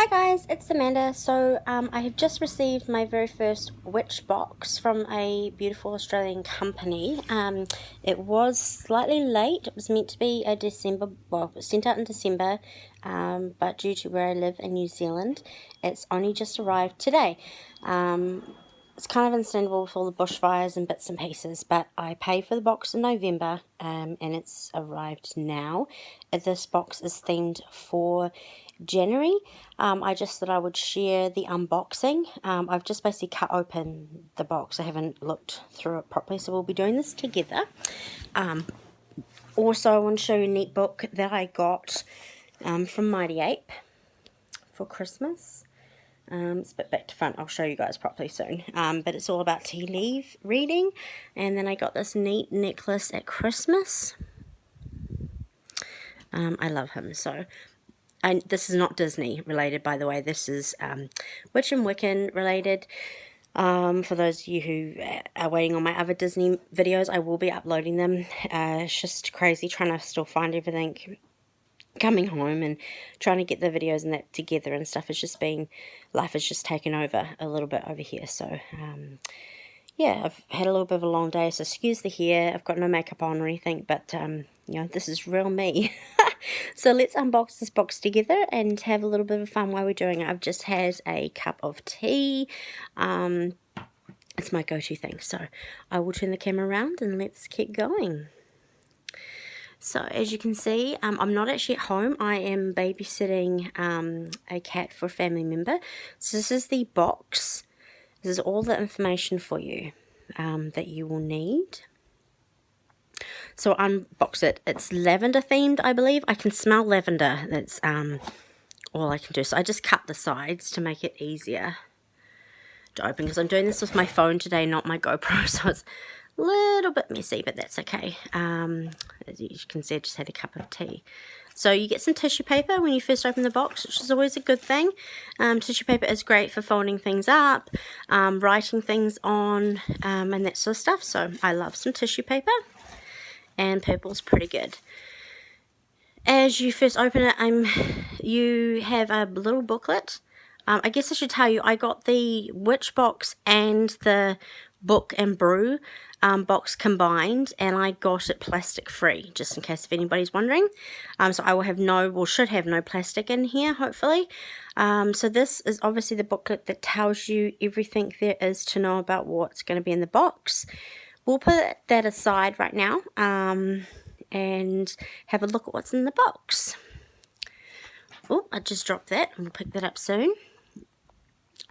Hi guys, it's Amanda. So I have just received my very first witch box from a beautiful Australian company. It was slightly late. It was meant to be a December, well, it was sent out in December, but due to where I live in New Zealand, it's only just arrived today. It's kind of understandable with all the bushfires and bits and pieces, but I paid for the box in November, and it's arrived now. This box is themed for January. I just thought I would share the unboxing. I've just basically cut open the box. I haven't looked through it properly, so we'll be doing this together. Also, I want to show you a neat book that I got from Mighty Ape for Christmas. It's a bit back to front. I'll show you guys properly soon. But it's all about tea leaf reading. And then I got this neat necklace at Christmas. I love him. So, this is not Disney related, by the way. This is Witch and Wiccan related. For those of you who are waiting on my other Disney videos, I will be uploading them. It's just crazy trying to still find everything, coming home and trying to get the videos and that together and stuff. It's just been, life has just taken over a little bit over here. So yeah, I've had a little bit of a long day, so excuse the hair. I've got no makeup on or anything, but you know, this is real me. So let's unbox this box together and have a little bit of fun while we're doing it. I've just had a cup of tea. It's my go-to thing, so I will turn the camera around and let's keep going. So as you can see, I'm not actually at home. I am babysitting a cat for a family member. So this is the box. This is all the information for you that you will need. So unbox it. It's lavender themed, I believe. I can smell lavender. That's all I can do. So I just cut the sides to make it easier to open, because I'm doing this with my phone today, not my GoPro. So it's a little bit messy, but that's okay. As you can see, I just had a cup of tea. So you get some tissue paper when you first open the box, which is always a good thing. Tissue paper is great for folding things up, writing things on, and that sort of stuff. So I love some tissue paper, and purple's pretty good. As you first open it, you have a little booklet. I guess I should tell you, I got the witch box and the book and brew box combined, and I got it plastic free, just in case if anybody's wondering. So I will have should have no plastic in here, hopefully. So this is obviously the booklet that tells you everything there is to know about what's going to be in the box. We'll put that aside right now and have a look at what's in the box. Oh, I just dropped that. We'll pick that up soon.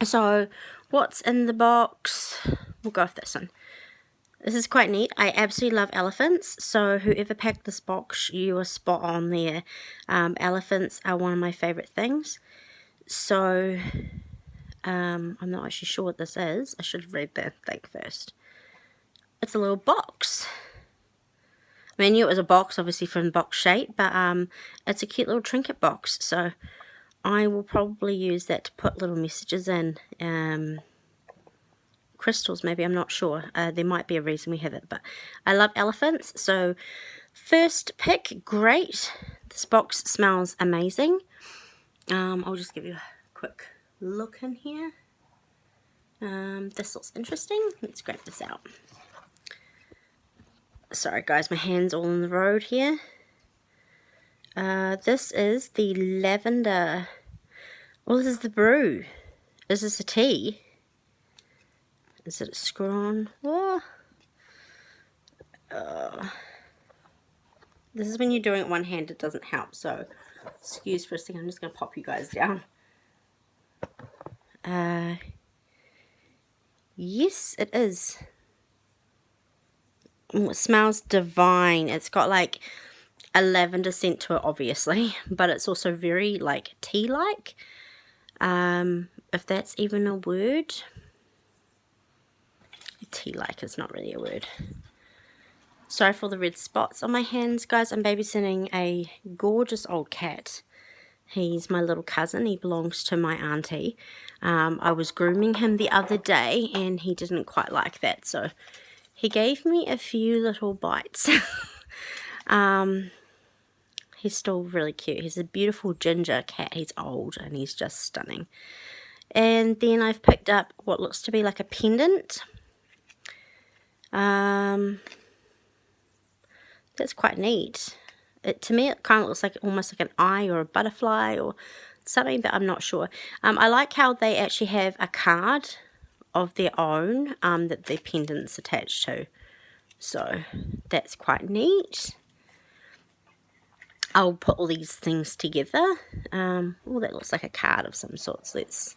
So, what's in the box? We'll go with this one. This is quite neat. I absolutely love elephants. So, whoever packed this box, you are spot on there. Elephants are one of my favorite things. So, I'm not actually sure what this is. I should have read the thing first. It's a little box. I mean, I knew it was a box, obviously, from the box shape, but it's a cute little trinket box. So, I will probably use that to put little messages in. Crystals, maybe, I'm not sure. There might be a reason we have it, but I love elephants. So, first pick, great. This box smells amazing. I'll just give you a quick look in here. This looks interesting. Let's grab this out. Sorry guys, my hand's all on the road here. This is the lavender. Well, this is the brew. Is this a tea? Is it a scrawn? Oh. This is when you're doing it one hand, it doesn't help. So, excuse for a second, I'm just going to pop you guys down. Yes, it is. Oh, it smells divine. It's got like a lavender scent to it, obviously, but it's also very like tea-like. If that's even a word. Tea-like is not really a word. Sorry for the red spots on my hands, guys. I'm babysitting a gorgeous old cat. He's my little cousin. He belongs to my auntie. I was grooming him the other day, and he didn't quite like that, so he gave me a few little bites. he's still really cute. He's a beautiful ginger cat. He's old and he's just stunning. And then I've picked up what looks to be like a pendant. That's quite neat. To me, it kind of looks like almost like an eye or a butterfly or something, but I'm not sure. I like how they actually have a card of their own that their pendant's attached to. So that's quite neat. I'll put all these things together. Oh, that looks like a card of some sort. So let's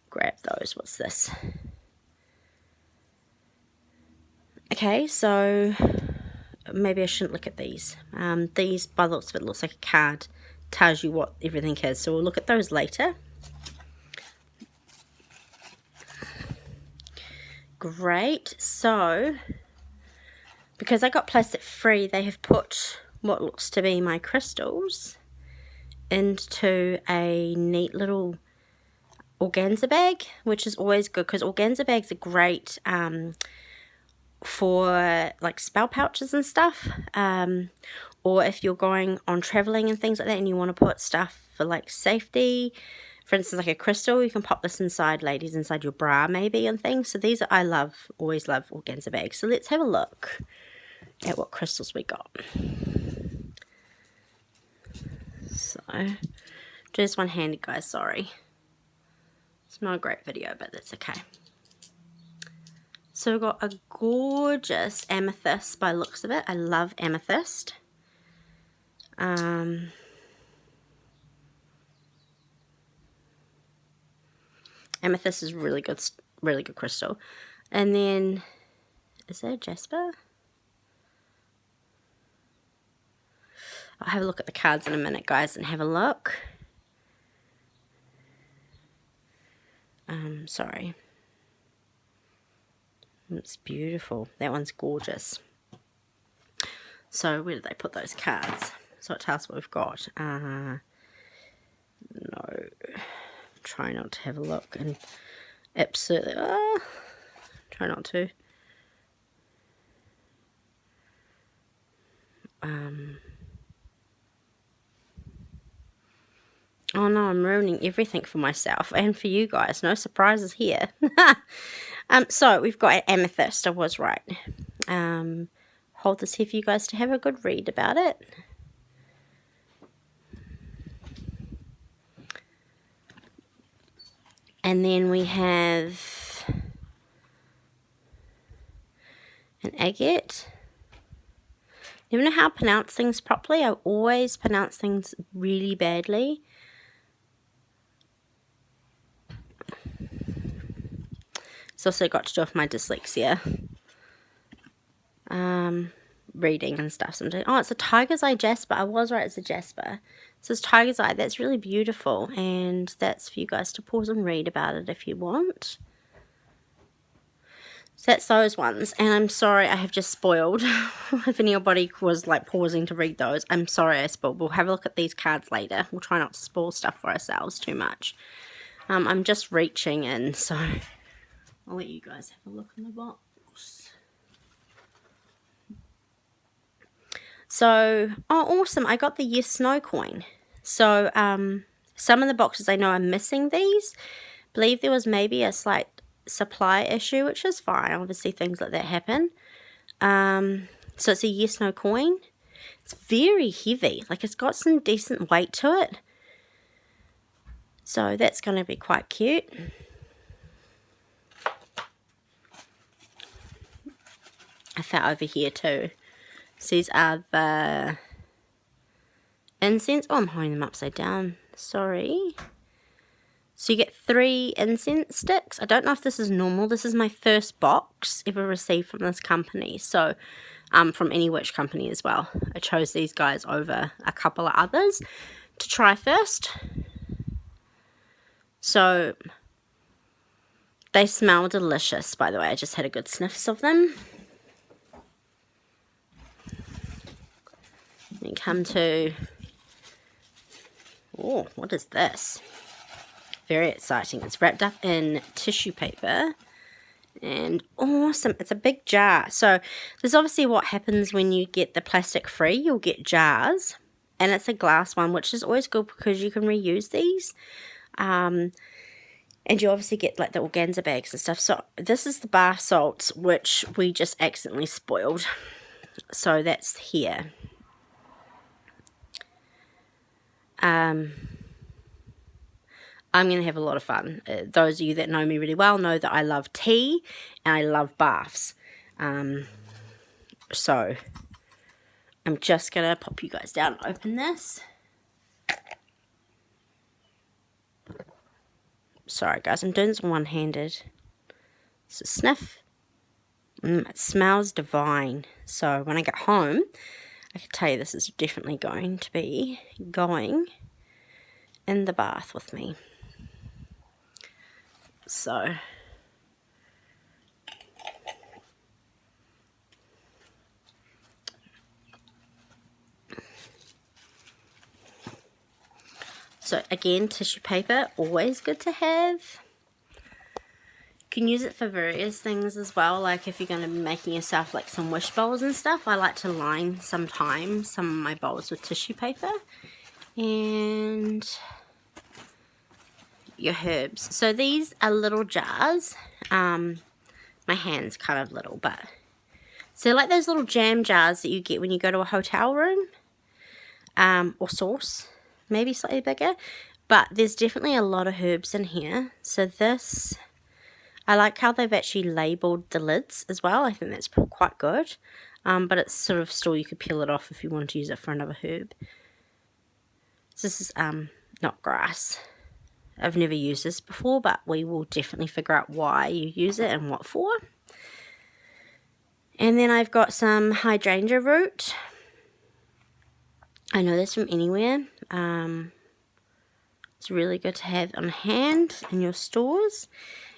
grab those. What's this? Okay, so maybe I shouldn't look at these. These, by the looks of it, looks like a card. Tells you what everything is. So we'll look at those later. Great. So, because I got plastic free, they have put what looks to be my crystals into a neat little organza bag, which is always good because organza bags are great for like spell pouches and stuff, or if you're going on traveling and things like that and you want to put stuff for like safety, for instance like a crystal, you can pop this inside, ladies, inside your bra maybe and things. So these are, I love, always love organza bags. So let's have a look at what crystals we got. So just one-handed, guys, sorry, it's not a great video, but that's okay. So we've got a gorgeous amethyst by the looks of it. I love amethyst. Amethyst is really good crystal. And then, is that a jasper? I'll have a look at the cards in a minute, guys, and have a look. Sorry. It's beautiful. That one's gorgeous. So where did they put those cards? So it tells us what we've got. No. Try not to have a look and absolutely try not to. Oh no, I'm ruining everything for myself and for you guys. No surprises here. So we've got amethyst. I was right. Hold this here for you guys to have a good read about it. And then we have an agate. Never know how to pronounce things properly. I always pronounce things really badly. It's also got to do with my dyslexia. Reading and stuff sometimes. Oh, it's a tiger's eye jasper. I was right, it's a jasper. So it's tiger's eye. That's really beautiful. And that's for you guys to pause and read about it if you want. So that's those ones. And I'm sorry I have just spoiled. If anybody was like pausing to read those, I'm sorry I spoiled. We'll have a look at these cards later. We'll try not to spoil stuff for ourselves too much. I'm just reaching in, so I'll let you guys have a look in the box. So, oh awesome, I got the Yes No coin. So, some of the boxes I know are missing these. I believe there was maybe a slight supply issue, which is fine. Obviously, things like that happen. So it's a Yes No coin. It's very heavy. Like, it's got some decent weight to it. So, that's going to be quite cute. I found over here too. So these are the incense. Oh, I'm holding them upside down. Sorry. So you get 3 incense sticks. I don't know if this is normal. This is my first box ever received from this company. So, from any witch company as well. I chose these guys over a couple of others to try first. So, they smell delicious, by the way. I just had a good sniffs of them. We come to, oh, what is this? Very exciting. It's wrapped up in tissue paper and awesome. It's a big jar. So this is obviously what happens when you get the plastic free. You'll get jars And it's a glass one, which is always good because you can reuse these. And you obviously get like the organza bags and stuff. So this is the bar salts, which we just accidentally spoiled. So that's here. I'm going to have a lot of fun. Those of you that know me really well know that I love tea and I love baths. So I'm just going to pop you guys down and open this. Sorry guys, I'm doing this one-handed. So sniff. It smells divine. So when I get home, I can tell you this is definitely going to be going in the bath with me. So again, tissue paper, always good to have. You can use it for various things as well, like if you're going to be making yourself like some wish bowls and stuff. I like to line sometimes some of my bowls with tissue paper. And your herbs. So these are little jars. My hand's kind of little, but so like those little jam jars that you get when you go to a hotel room, or sauce, maybe slightly bigger, but there's definitely a lot of herbs in here. So this, I like how they've actually labelled the lids as well. I think that's quite good, but it's sort of still, you could peel it off if you want to use it for another herb. So this is not grass. I've never used this before, but we will definitely figure out why you use it and what for. And then I've got some hydrangea root. I know this from anywhere. It's really good to have on hand in your stores.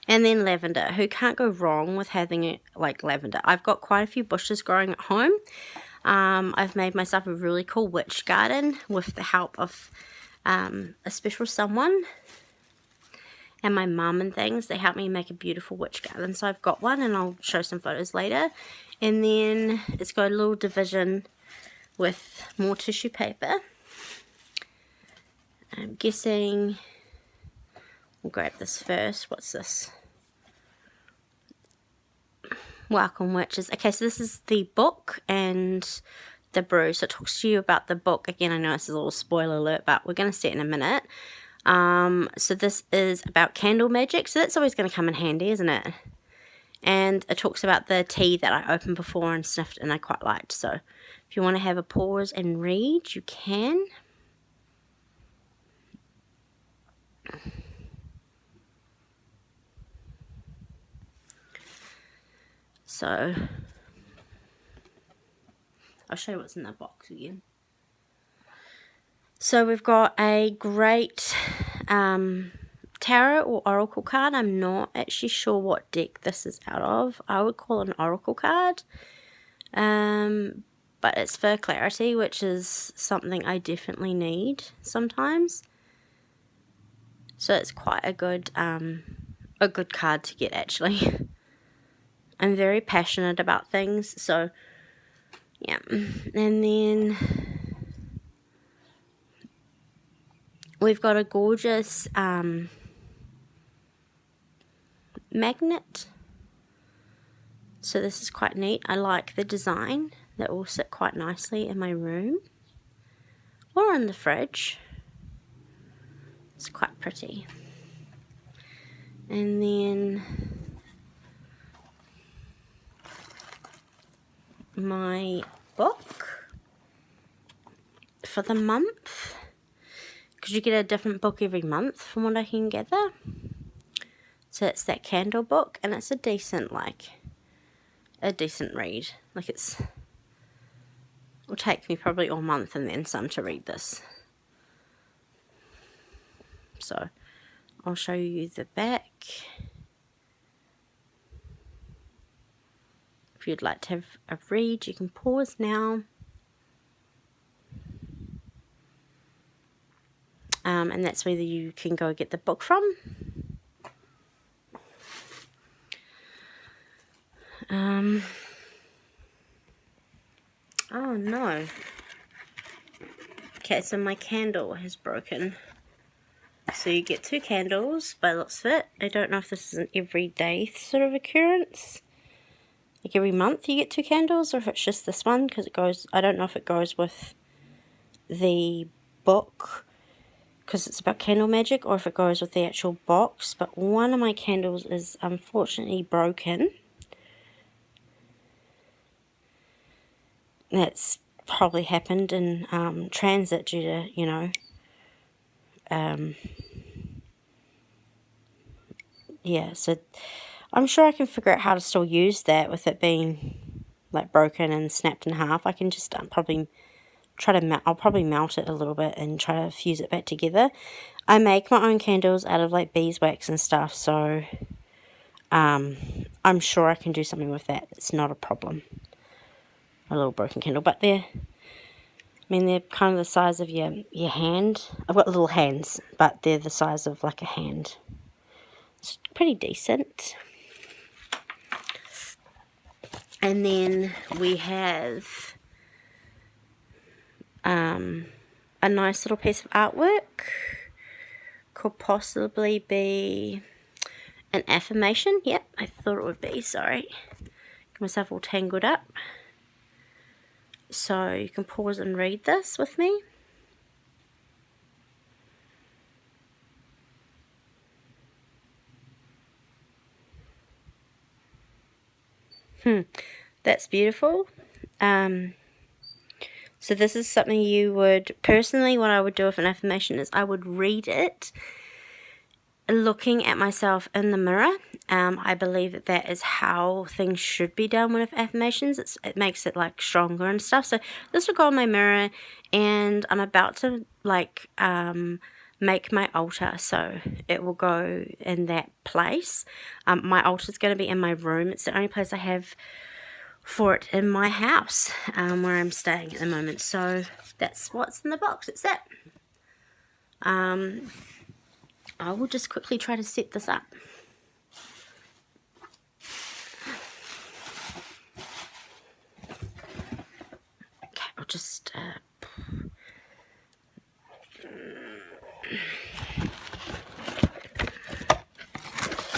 And then lavender. Who can't go wrong with having it like lavender? I've got quite a few bushes growing at home. I've made myself a really cool witch garden with the help of a special someone. And my mum and things, they helped me make a beautiful witch garden. So I've got one and I'll show some photos later. And then it's got a little division with more tissue paper. I'm guessing, we'll grab this first. What's this? Welcome Witches. Okay, so this is the book and the brew. So it talks to you about the book. Again, I know this is a little spoiler alert, but we're going to see it in a minute. So this is about candle magic, so that's always going to come in handy, isn't it? And it talks about the tea that I opened before and sniffed and I quite liked. So if you want to have a pause and read, you can. So I'll show you what's in that box again. So we've got a great tarot or oracle card. I'm not actually sure what deck this is out of. I would call it an oracle card. But it's for clarity, which is something I definitely need sometimes. So it's quite a good card to get, actually. I'm very passionate about things, so yeah. And then we've got a gorgeous magnet. So this is quite neat. I like the design. That will sit quite nicely in my room or in the fridge. It's quite pretty. And then my book for the month, because you get a different book every month from what I can gather. So it's that candle book, and it's a decent read. Like it'll take me probably all month and then some to read this. So I'll show you the back. If you'd like to have a read, you can pause now. And that's where you can go get the book from. Oh no. Okay, so my candle has broken. So you get 2 candles by the looks of it. I don't know if this is an everyday sort of occurrence. Like every month you get 2 candles, or if it's just this one, because it goes, I don't know if it goes with the book, because it's about candle magic, or if it goes with the actual box. But one of my candles is unfortunately broken. That's probably happened in transit due to, you know, yeah, so I'm sure I can figure out how to still use that with it being like broken and snapped in half. I can just probably try to I'll probably melt it a little bit and try to fuse it back together. I make my own candles out of like beeswax and stuff, so I'm sure I can do something with that. It's not a problem. A little broken candle, but they're kind of the size of your hand. I've got little hands, but they're the size of like a hand. It's pretty decent. And then we have a nice little piece of artwork. Could possibly be an affirmation. Yep, I thought it would be. Sorry. Get myself all tangled up. So you can pause and read this with me. That's beautiful. So this is something you would, personally, what I would do with an affirmation is I would read it looking at myself in the mirror. I believe that that is how things should be done with affirmations. It makes it like stronger and stuff. So this will go on my mirror, and I'm about to like make my altar, so it will go in that place. My altar is going to be in my room. It's the only place I have for it in my house, where I'm staying at the moment. So that's what's in the box. It's that. I will just quickly try to set this up. Okay, I'll just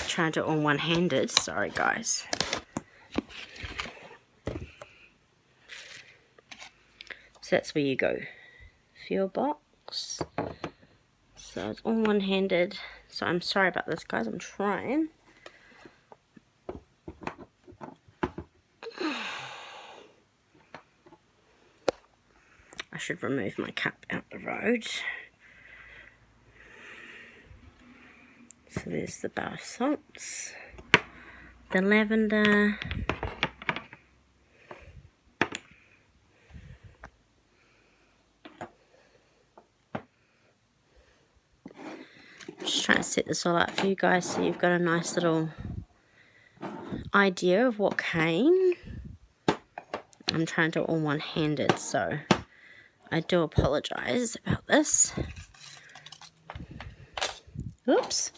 try and do it all one-handed. Sorry, guys. So that's where you go for your box. So it's all one-handed. So I'm sorry about this, guys. I'm trying. I should remove my cup out the road. So there's the bath salts, the lavender, just trying to set this all up for you guys so you've got a nice little idea of what came. I'm trying to do it all one-handed, so I do apologize about this. Oops.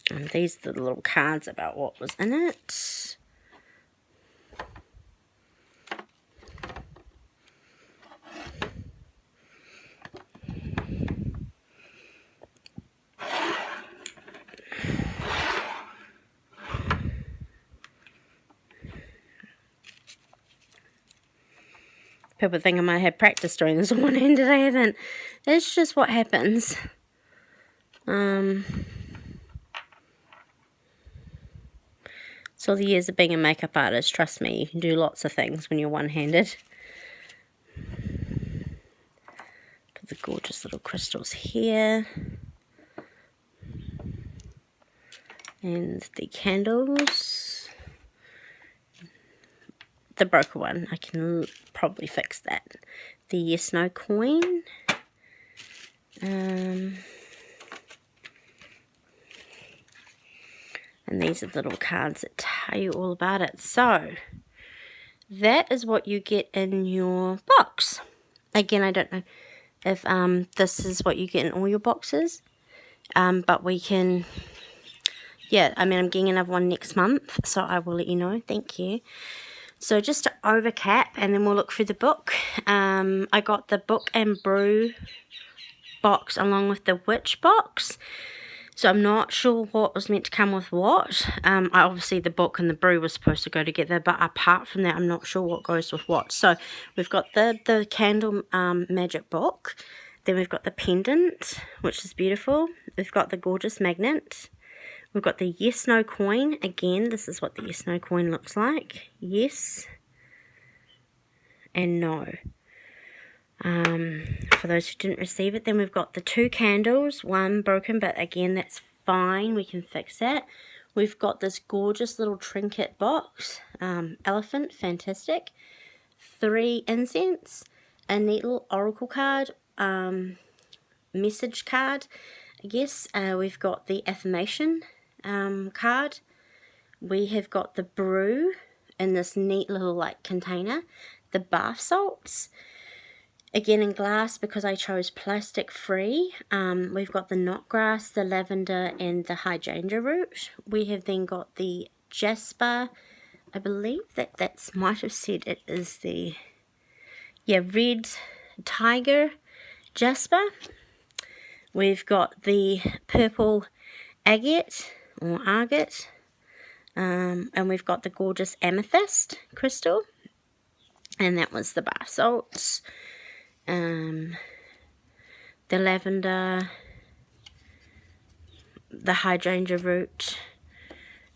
And these are the little cards about what was in it. People think I might have practice doing this on one-handed. I haven't. It's just what happens. It's all the years of being a makeup artist. Trust me, you can do lots of things when you're one-handed. Put the gorgeous little crystals here. And the candles. The broken one, I can probably fix that. The yes no coin. And these are the little cards that tell you all about it. So that is what you get in your box. Again, I don't know if this is what you get in all your boxes, but we can yeah, I mean, I'm getting another one next month, so I will let you know. Thank you. So just to overcap, and then we'll look through the book. I got the book and brew box along with the witch box. So I'm not sure what was meant to come with what. Obviously the book and the brew were supposed to go together, but apart from that, I'm not sure what goes with what. So we've got the candle magic book. Then we've got the pendant, which is beautiful. We've got the gorgeous magnet. We've got the yes, no coin. Again, this is what the yes, no coin looks like. Yes and no. For those who didn't receive it, then we've got the 2 candles, one broken, but again, that's fine. We can fix that. We've got this gorgeous little trinket box. Elephant, fantastic. 3 incense, a neat little oracle card, message card, I guess. We've got the affirmation card. We have got the brew in this neat little like container. The bath salts, again in glass because I chose plastic free. We've got the knotgrass, the lavender, and the hydrangea root. We have then got the jasper. I believe that might have said it is the red tiger jasper. We've got the purple agate or agate, and we've got the gorgeous amethyst crystal, and that was the bath salts, the lavender, the hydrangea root,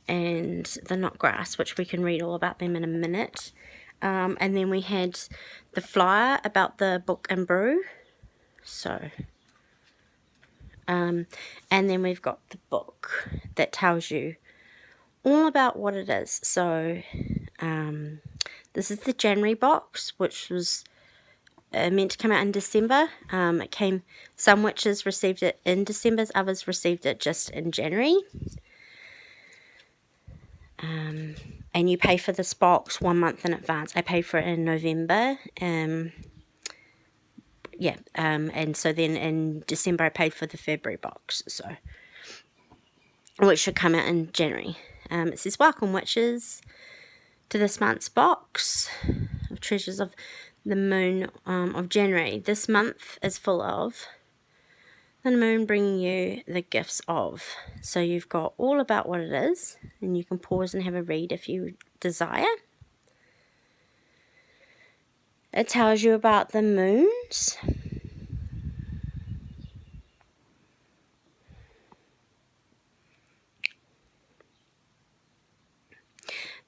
and the knotgrass, which we can read all about them in a minute. And then we had the flyer about the book and brew. So and then we've got the book that tells you all about what it is. So this is the January box, which was meant to come out in December. It came, some witches received it in December, others received it just in January. And you pay for this box 1 month in advance. I paid for it in November. And so then in December I paid for the February box, so which should come out in January. It says, welcome witches to this month's box of treasures of the moon of January. This month is full of the moon bringing you the gifts of. So you've got all about what it is, and you can pause and have a read if you desire. It tells you about the moons.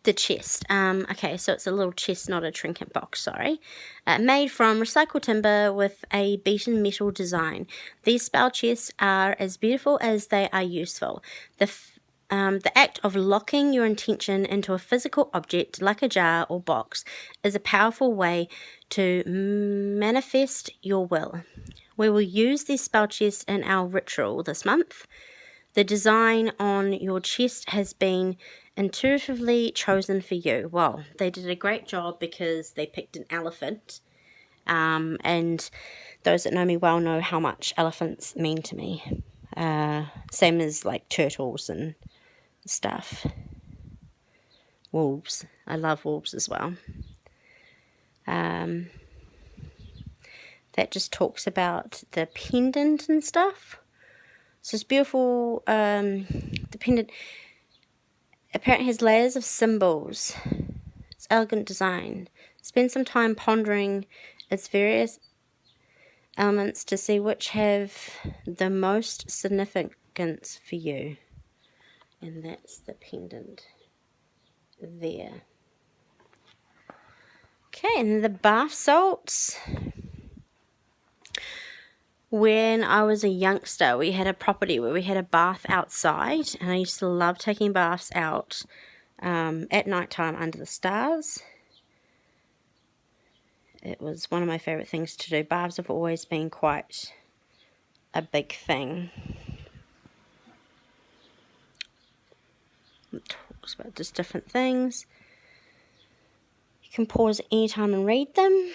The chest. Okay, so it's a little chest, not a trinket box, sorry. Made from recycled timber with a beaten metal design. These spell chests are as beautiful as they are useful. The act of locking your intention into a physical object like a jar or box is a powerful way to manifest your will. We will use these spell chests in our ritual this month. The design on your chest has been intuitively chosen for you. Well, they did a great job because they picked an elephant. And those that know me well know how much elephants mean to me. Same as like turtles and stuff. Wolves. I love wolves as well. That just talks about the pendant and stuff. So it's beautiful. The pendant apparently has layers of symbols. It's elegant design. Spend some time pondering its various elements to see which have the most significance for you. And that's the pendant there. Okay, and the bath salts. When I was a youngster, we had a property where we had a bath outside, and I used to love taking baths out at night time under the stars. It was one of my favourite things to do. Baths have always been quite a big thing. It talks about just different things. You can pause anytime and read them.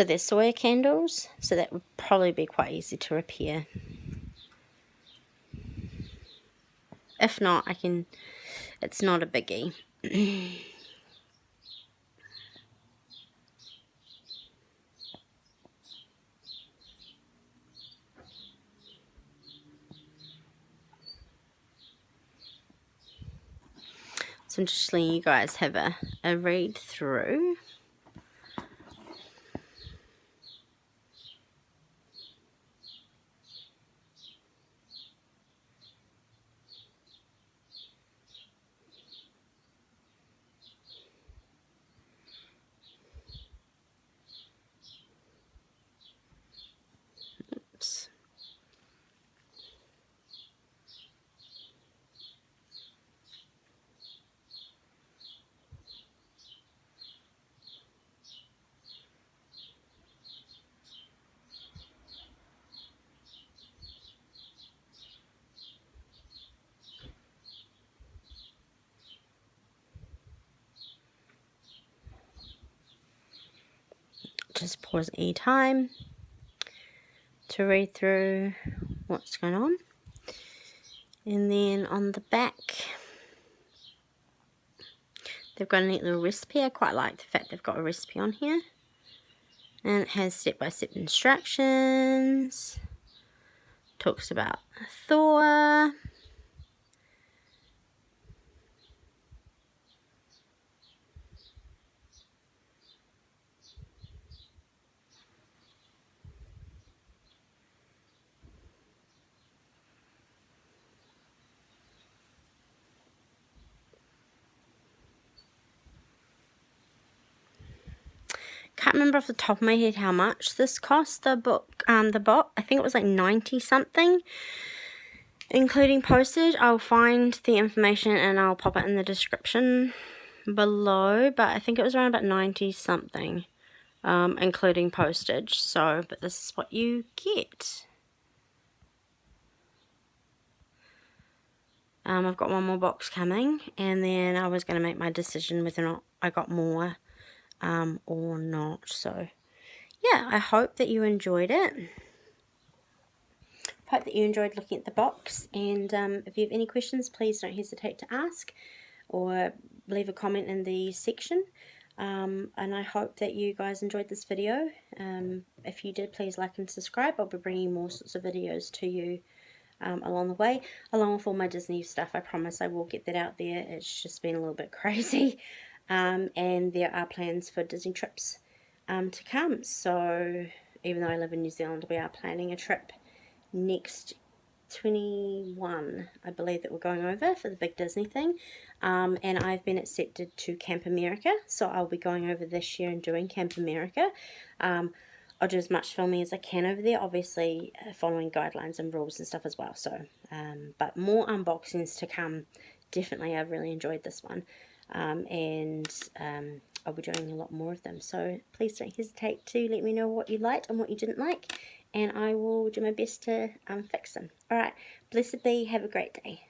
So they're soya candles, so that would probably be quite easy to repair. If not, I can, it's not a biggie. So I'm just letting you guys have a read through. Oops. Just pause any time to read through what's going on. And then on the back, they've got a neat little recipe. I quite like the fact they've got a recipe on here. And it has step-by-step instructions. Talks about Thor. Can't remember off the top of my head how much this cost, the book, the box. I think it was like 90 something, including postage. I'll find the information and I'll pop it in the description below, but I think it was around about 90 something, including postage. So, but this is what you get. I've got one more box coming, and then I was going to make my decision whether or not I got more or not. So yeah, I hope that you enjoyed it. Hope that you enjoyed looking at the box, and if you have any questions, please don't hesitate to ask or leave a comment in the section. And I hope that you guys enjoyed this video. If you did, please like and subscribe. I'll be bringing more sorts of videos to you along the way, along with all my Disney stuff. I promise I will get that out there. It's just been a little bit crazy. And there are plans for Disney trips to come. So even though I live in New Zealand, we are planning a trip next 21, I believe, that we're going over for the big Disney thing. And I've been accepted to Camp America, so I'll be going over this year and doing Camp America. I'll do as much filming as I can over there, obviously following guidelines and rules and stuff as well. So, but more unboxings to come. Definitely, I've really enjoyed this one. And I'll be doing a lot more of them. So please don't hesitate to let me know what you liked and what you didn't like. And I will do my best to fix them. Alright, blessed be. Have a great day.